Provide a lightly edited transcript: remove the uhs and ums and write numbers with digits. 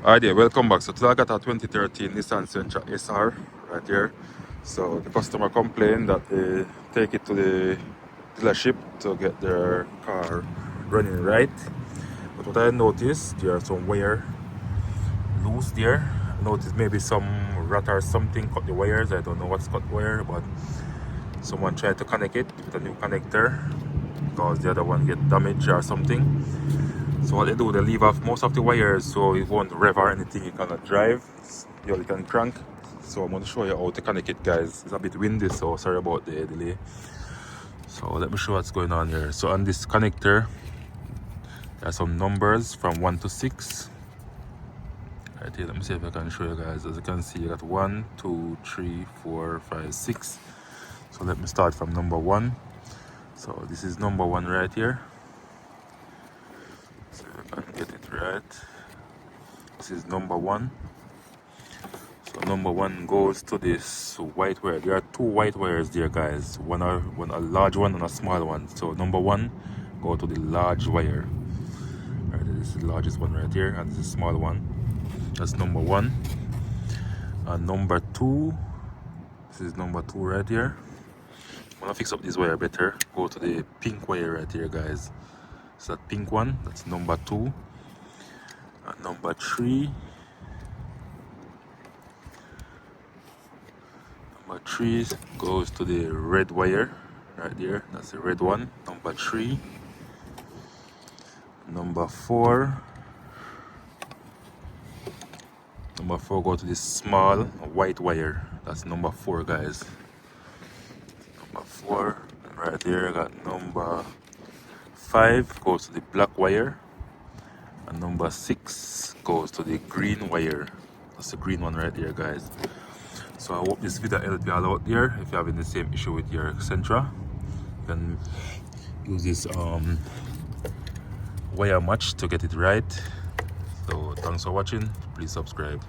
Alright, yeah, welcome back. So today I got a 2013 Nissan Sentra SR right here. So the customer complained that they take it to the dealership to get their car running right. But what I noticed, there are some wire loose there. I noticed maybe some rat or something cut the wires. I don't know what's cut wire, but someone tried to connect it with a new connector because the other one get damaged or something. So what they do, they leave off most of the wires so it won't rev or anything. You cannot drive, you only can crank. So I'm going to show you how to connect it, guys. It's a bit windy, so sorry about the delay. So let me show what's going on here. So on this connector, there are some numbers from 1 to 6. Right here, let me see if I can show you guys. As you can see, you got 1, 2, 3, 4, 5, 6. So let me start from number 1. So this is number 1 right here. So if I can get it right. This is number 1. So number 1 goes to this white wire. There are 2 white wires there, guys. One a large one and a small one. So number 1 go to the large wire. Right, this is the largest one right here, and this is the small one. That's number 1. And number 2. This is number 2 right here. When I fix up this wire better, go to the pink wire right here, guys. So that pink one, that's number 2. And number 3. Number 3 goes to the red wire right there. That's the red one. Number 3. Number 4. Number 4 go to this small white wire. That's number 4, guys. Number 4. And right there I got number 5 goes to the black wire. And number 6 goes to the green wire. That's the green one right there, guys. So I hope this video helped you all out there. If you're having the same issue with your Sentra, you can use this wire match to get it right. So thanks for watching. Please subscribe.